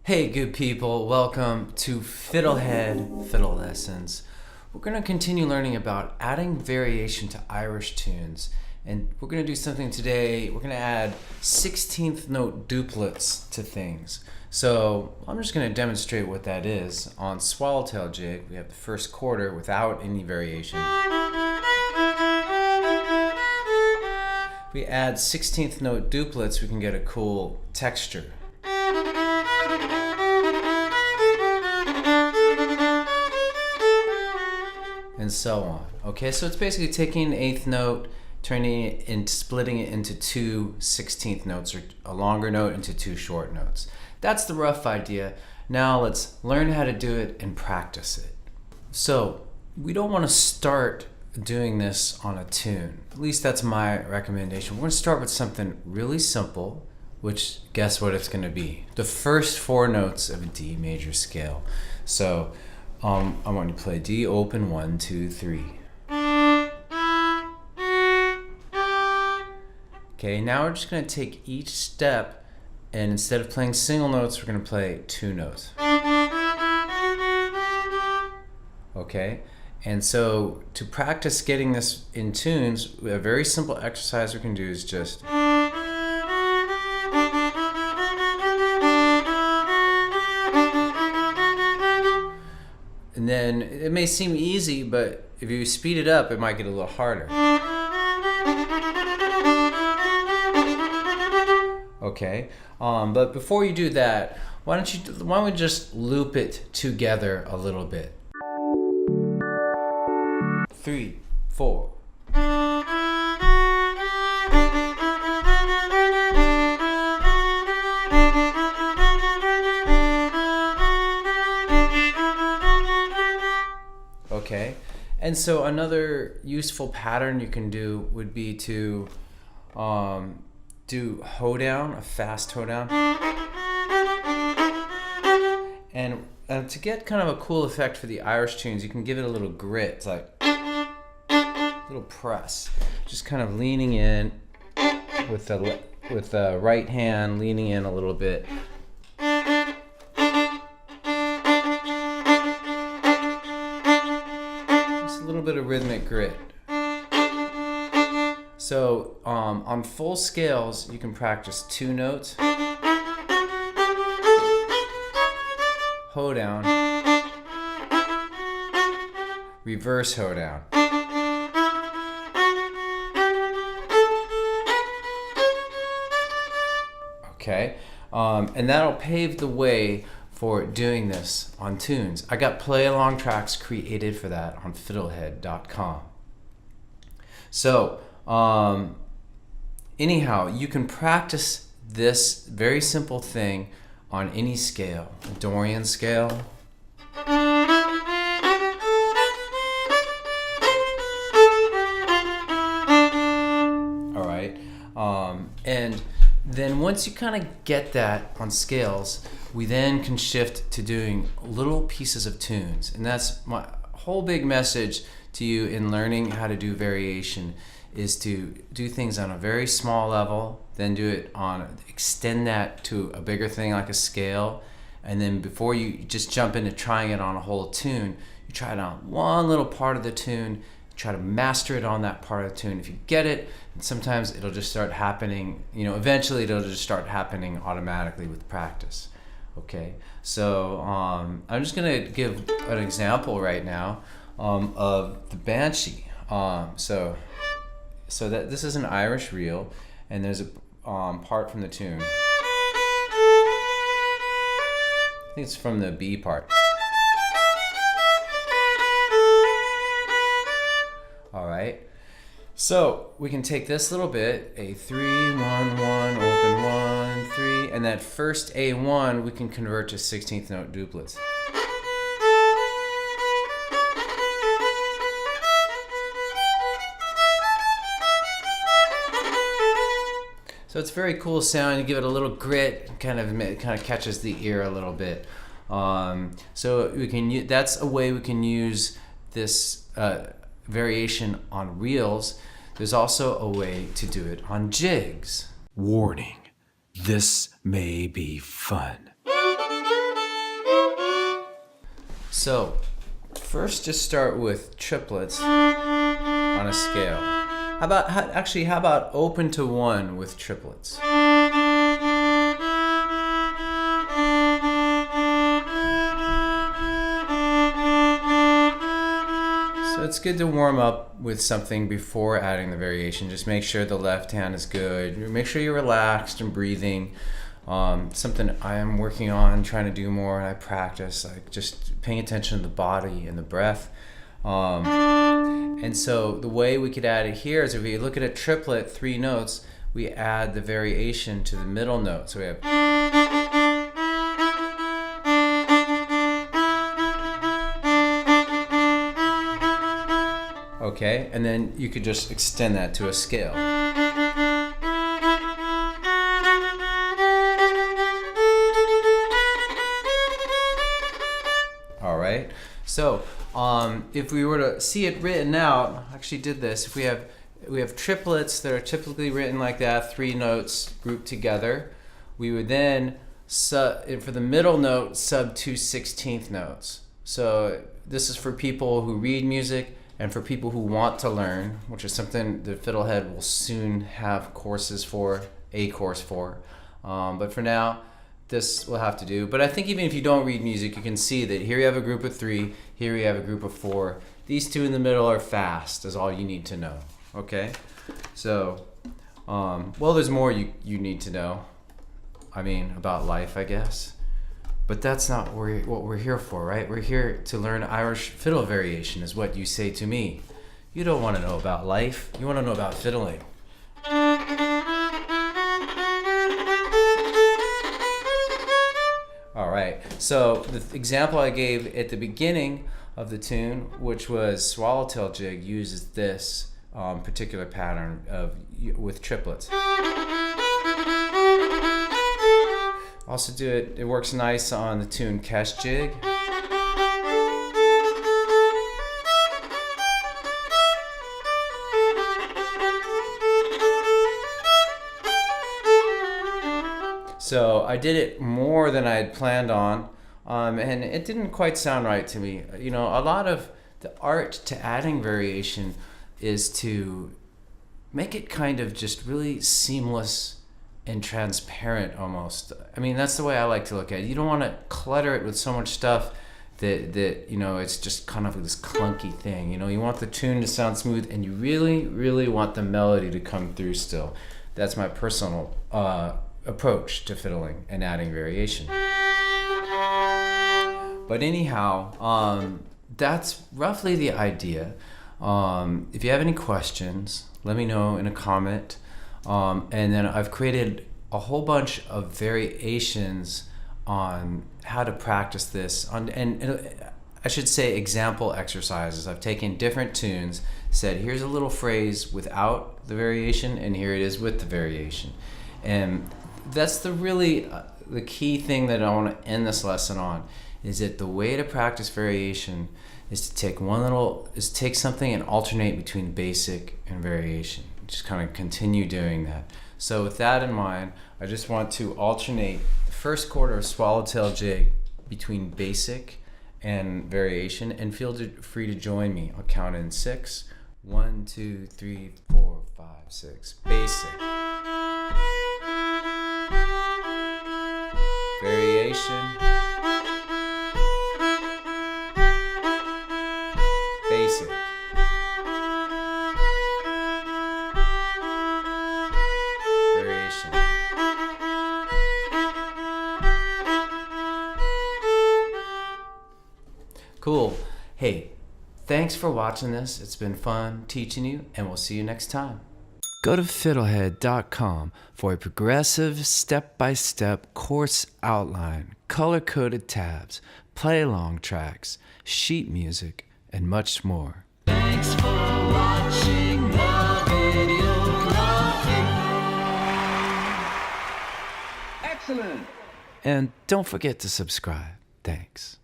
Hey good people, welcome to FiddleHed Fiddle Lessons. We're going to continue learning about adding variation to Irish tunes, and we're going to do something today. We're going to add 16th note duplets to things. So I'm just going to demonstrate what that is. On Swallowtail jig, we have the first quarter without any variation. If we add 16th note duplets, we can get a cool texture. And so on. Okay, so it's basically taking an eighth note, turning it and splitting it into two 16th notes, or a longer note into two short notes. That's the rough idea. Now let's learn how to do it and practice it. So we don't want to start doing this on a tune. At least that's my recommendation. We're going to start with something really simple, which guess what it's going to be? The first four notes of a D major scale. So I want you to play D open 1, 2, 3. Okay, now we're just going to take each step, and instead of playing single notes, we're going to play two notes. Okay, and so to practice getting this in tunes, a very simple exercise we can do is just and then it may seem easy, but if you speed it up, it might get a little harder. Okay, but before you do that, why don't we just loop it together a little bit? 3, 4. Okay, and so another useful pattern you can do would be to do hoedown, a fast hoedown. And to get kind of a cool effect for the Irish tunes, you can give it a little grit. It's like a little press. Just kind of leaning in with the right hand, leaning in a little bit. A little bit of rhythmic grit. So on full scales, you can practice two notes, hoedown, reverse hoedown. Okay, and that'll pave the way for doing this on tunes. I got play-along tracks created for that on FiddleHed.com. So anyhow, you can practice this very simple thing on any scale. A Dorian scale, all right, and then once you kind of get that on scales, we then can shift to doing little pieces of tunes. And that's my whole big message to you in learning how to do variation, is to do things on a very small level, then extend that to a bigger thing like a scale. And then before you just jump into trying it on a whole tune, you try it on one little part of the tune, try to master it on that part of the tune. If you get it, sometimes it'll just start happening, eventually it'll just start happening automatically with practice. Okay, so I'm just gonna give an example right now of the Banshee. So that this is an Irish reel, and there's a part from the tune. I think it's from the B part. All right, so we can take this little bit, a 3, 1, 1, open 1, 3, and that first A1 we can convert to 16th note duplets. So it's a very cool sound. You give it a little grit, kind of catches the ear a little bit. So we can that's a way we can use this variation on reels. There's also a way to do it on jigs. Warning, this may be fun. So first just start with triplets on a scale. How about open to 1 with triplets? So it's good to warm up with something before adding the variation. Just make sure the left hand is good. Make sure you're relaxed and breathing. Something I am working on, trying to do more, and I practice, like just paying attention to the body and the breath. And so the way we could add it here is if we look at a triplet, 3 notes, we add the variation to the middle note. So we have. Okay, and then you could just extend that to a scale. All right, so if we were to see it written out, I actually did this. If we have triplets that are typically written like that, 3 notes grouped together, we would then for the middle note sub 2 16th notes. So this is for people who read music and for people who want to learn, which is something that FiddleHed will soon have courses for, a course for. But for now, this will have to do. But I think even if you don't read music, you can see that here you have a group of 3, here you have a group of 4. These 2 in the middle are fast, is all you need to know, okay? So, well, there's more you need to know. I mean, about life, I guess. But that's not what we're here for, right? We're here to learn Irish fiddle variation, is what you say to me. You don't want to know about life. You want to know about fiddling. All right, so the example I gave at the beginning of the tune, which was Swallowtail Jig, uses this particular pattern with triplets. Also it works nice on the tune Kesh Jig. So I did it more than I had planned on, and it didn't quite sound right to me. You know, a lot of the art to adding variation is to make it kind of just really seamless and transparent almost. I mean, that's the way I like to look at it. You don't want to clutter it with so much stuff that you know, it's just kind of this clunky thing. You know, you want the tune to sound smooth, and you really, really want the melody to come through still. That's my personal approach to fiddling and adding variation. But anyhow, that's roughly the idea. If you have any questions, let me know in a comment. And then I've created a whole bunch of variations on how to practice this, and I should say example exercises. I've taken different tunes, said here's a little phrase without the variation, and here it is with the variation. And that's the key thing that I want to end this lesson on, is that the way to practice variation is to take something and alternate between basic and variation. Just kind of continue doing that. So with that in mind, I just want to alternate the first quarter of Swallowtail Jig between basic and variation, and feel free to join me. I'll count in 6. 1, 2, 3, 4, 5, 6. Basic. Variation. Basic. Variation. Cool. Hey, thanks for watching this. It's been fun teaching you, and we'll see you next time. Go to FiddleHed.com for a progressive step-by-step course outline, color-coded tabs, play-along tracks, sheet music, and much more. Thanks for watching the video. Excellent! And don't forget to subscribe. Thanks.